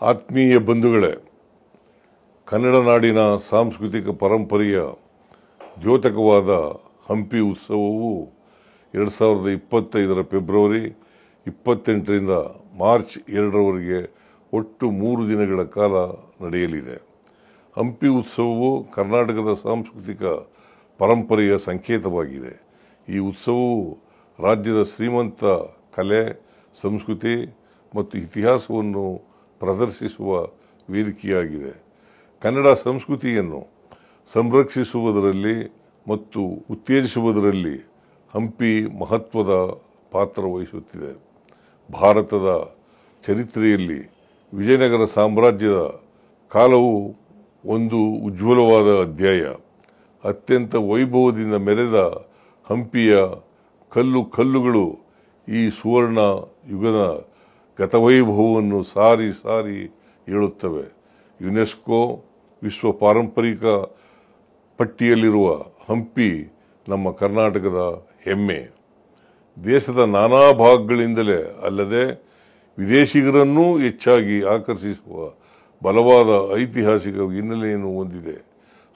ಆತ್ಮೀಯ ಬಂಧುಗಳೇ, ಕನ್ನಡ ನಾಡಿನ ಸಾಂಸ್ಕೃತಿಕ ಪರಂಪರೆಯ ದ್ಯೋತಕವಾದ ಹಂಪಿ ಉತ್ಸವವು 2025 ಫೆಬ್ರವರಿ 28ರಿಂದ ಮಾರ್ಚ್ 2ರವರೆಗೆ ಒಟ್ಟು 3 ದಿನಗಳ ಕಾಲ ನಡೆಯಲಿದೆ. ಹಂಪಿ ಉತ್ಸವವು ಕರ್ನಾಟಕದ ಸಾಂಸ್ಕೃತಿಕ ಪರಂಪರೆಯ ಸಂಕೇತವಾಗಿದೆ. ಈ ಉತ್ಸವವು ರಾಜ್ಯದ ಶ್ರೀಮಂತ ಕಲೆ, ಸಂಸ್ಕೃತಿ ಮತ್ತು ಇತಿಹಾಸವನ್ನು ಪ್ರದರ್ಶಿಸುವ ವೇದಿಕೆಯಾಗಿದೆ. ಕನ್ನಡ ಸಂಸ್ಕೃತಿಯನ್ನು ಸಂರಕ್ಷಿಸುವುದರಲ್ಲಿ ಮತ್ತು ಉತ್ತೇಜಿಸುವುದರಲ್ಲಿ ಹಂಪಿ ಮಹತ್ವದ ಪಾತ್ರ ವಹಿಸುತ್ತಿದೆ. ಭಾರತದ ಚರಿತ್ರೆಯಲ್ಲಿ ವಿಜಯನಗರ ಸಾಮ್ರಾಜ್ಯದ ಕಾಲವು ಒಂದು ಉಜ್ವಲವಾದ ಅಧ್ಯಾಯ. ಅತ್ಯಂತ ವೈಭವದಿಂದ ಮೆರೆದ ಹಂಪಿಯ ಕಲ್ಲುಗಳು ಈ ಸುವರ್ಣ ಯುಗದ ಗತವೈಭವವನ್ನು ಸಾರಿ ಸಾರಿ ಹೇಳುತ್ತವೆ. ಯುನೆಸ್ಕೋ ವಿಶ್ವ ಪಾರಂಪರಿಕ ಪಟ್ಟಿಯಲ್ಲಿರುವ ಹಂಪಿ ನಮ್ಮ ಕರ್ನಾಟಕದ ಹೆಮ್ಮೆ. ದೇಶದ ನಾನಾ ಭಾಗಗಳಿಂದಲೇ ಅಲ್ಲದೆ ವಿದೇಶಿಗರನ್ನೂ ಹೆಚ್ಚಾಗಿ ಆಕರ್ಷಿಸುವ ಬಲವಾದ ಐತಿಹಾಸಿಕ ಹಿನ್ನೆಲೆಯನ್ನು ಹೊಂದಿದೆ.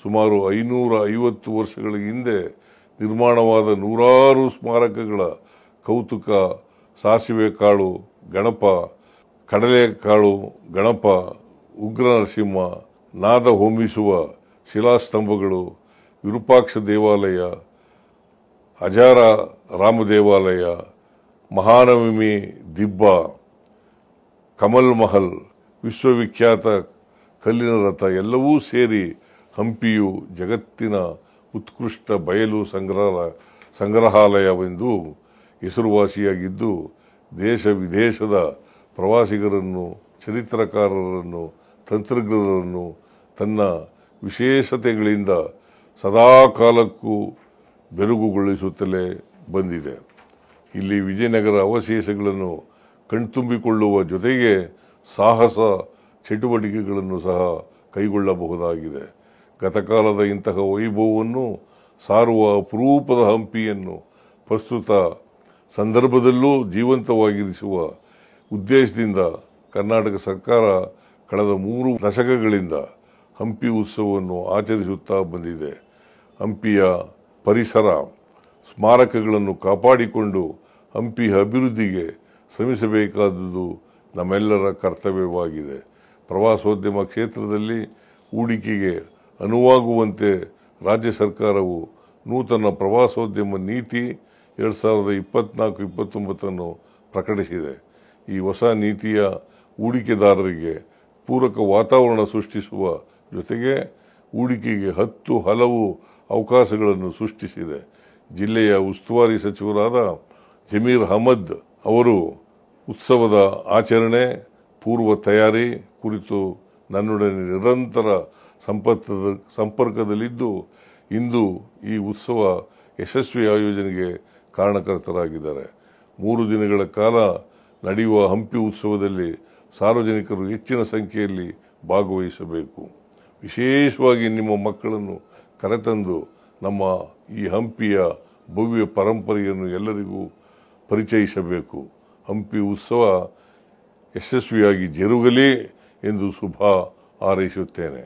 ಸುಮಾರು 550 ವರ್ಷಗಳ ಹಿಂದೆ ನಿರ್ಮಾಣವಾದ ನೂರಾರು ಸ್ಮಾರಕಗಳ ಕೌತುಕ, ಸಾಸಿವೆ ಕಾಳು ಗಣಪ, ಕಡಲೆಕಾಳು ಗಣಪ, ಉಗ್ರ ನರಸಿಂಹ, ನಾದ ಹೋಮಿಸುವ ಶಿಲಾಸ್ತಂಭಗಳು, ವಿರೂಪಾಕ್ಷ ದೇವಾಲಯ, ಹಜಾರ ರಾಮ ದೇವಾಲಯ, ಮಹಾನವಮಿ ದಿಬ್ಬ, ಕಮಲ್ ಮಹಲ್, ವಿಶ್ವವಿಖ್ಯಾತ ಕಲ್ಲಿನ ರಥ ಎಲ್ಲವೂ ಸೇರಿ ಹಂಪಿಯು ಜಗತ್ತಿನ ಉತ್ಕೃಷ್ಟ ಬಯಲು ಸಂಗ್ರಹಾಲಯವೆಂದು ಹೆಸರುವಾಸಿಯಾಗಿದ್ದು, ದೇಶ ವಿದೇಶದ ಪ್ರವಾಸಿಗರನ್ನು, ಚರಿತ್ರಕಾರರನ್ನು, ತಂತ್ರಜ್ಞರನ್ನು ತನ್ನ ವಿಶೇಷತೆಗಳಿಂದ ಸದಾಕಾಲಕ್ಕೂ ಬೆರಗುಗೊಳಿಸುತ್ತಲೇ ಬಂದಿದೆ. ಇಲ್ಲಿ ವಿಜಯನಗರ ಅವಶೇಷಗಳನ್ನು ಕಣ್ತುಂಬಿಕೊಳ್ಳುವ ಜೊತೆಗೆ ಸಾಹಸ ಚಟುವಟಿಕೆಗಳನ್ನು ಸಹ ಕೈಗೊಳ್ಳಬಹುದಾಗಿದೆ. ಗತಕಾಲದ ಇಂತಹ ವೈಭವವನ್ನು ಸಾರುವ ಅಪರೂಪದ ಹಂಪಿಯನ್ನು ಪ್ರಸ್ತುತ ಸಂದರ್ಭದಲ್ಲೂ ಜೀವಂತವಾಗಿರಿಸುವ ಉದ್ದೇಶದಿಂದ ಕರ್ನಾಟಕ ಸರ್ಕಾರ ಕಳೆದ 3 ದಶಕಗಳಿಂದ ಹಂಪಿ ಉತ್ಸವವನ್ನು ಆಚರಿಸುತ್ತಾ ಬಂದಿದೆ. ಹಂಪಿಯ ಪರಿಸರ, ಸ್ಮಾರಕಗಳನ್ನು ಕಾಪಾಡಿಕೊಂಡು ಹಂಪಿ ಅಭಿವೃದ್ಧಿಗೆ ಶ್ರಮಿಸಬೇಕಾದುದು ನಮ್ಮೆಲ್ಲರ ಕರ್ತವ್ಯವಾಗಿದೆ. ಪ್ರವಾಸೋದ್ಯಮ ಕ್ಷೇತ್ರದಲ್ಲಿ ಹೂಡಿಕೆಗೆ ಅನುವಾಗುವಂತೆ ರಾಜ್ಯ ಸರ್ಕಾರವು ನೂತನ ಪ್ರವಾಸೋದ್ಯಮ ನೀತಿ 2024-29 ಪ್ರಕಟಿಸಿದೆ. ಈ ಹೊಸ ನೀತಿಯ ಹೂಡಿಕೆದಾರರಿಗೆ ಪೂರಕ ವಾತಾವರಣ ಸೃಷ್ಟಿಸುವ ಜೊತೆಗೆ ಹೂಡಿಕೆಗೆ 10 ಹಲವು ಅವಕಾಶಗಳನ್ನು ಸೃಷ್ಟಿಸಿದೆ. ಜಿಲ್ಲೆಯ ಉಸ್ತುವಾರಿ ಸಚಿವರಾದ ಜಮೀರ್ ಅಹಮದ್ ಅವರು ಉತ್ಸವದ ಆಚರಣೆ, ಪೂರ್ವ ತಯಾರಿ ಕುರಿತು ನನ್ನೊಡನೆ ನಿರಂತರ ಸಂಪರ್ಕದಲ್ಲಿದ್ದು ಇಂದು ಈ ಉತ್ಸವ ಯಶಸ್ವಿ ಆಯೋಜನೆಗೆ ಕಾರಣಕರ್ತರಾಗಿದ್ದಾರೆ. 3 ದಿನಗಳ ಕಾಲ ನಡೆಯುವ ಹಂಪಿ ಉತ್ಸವದಲ್ಲಿ ಸಾರ್ವಜನಿಕರು ಹೆಚ್ಚಿನ ಸಂಖ್ಯೆಯಲ್ಲಿ ಭಾಗವಹಿಸಬೇಕು. ವಿಶೇಷವಾಗಿ ನಿಮ್ಮ ಮಕ್ಕಳನ್ನು ಕರೆತಂದು ನಮ್ಮ ಈ ಹಂಪಿಯ ಭವ್ಯ ಪರಂಪರೆಯನ್ನು ಎಲ್ಲರಿಗೂ ಪರಿಚಯಿಸಬೇಕು. ಹಂಪಿ ಉತ್ಸವ ಯಶಸ್ವಿಯಾಗಿ ಜರುಗಲಿ ಎಂದು ಶುಭ ಹಾರೈಸುತ್ತೇನೆ.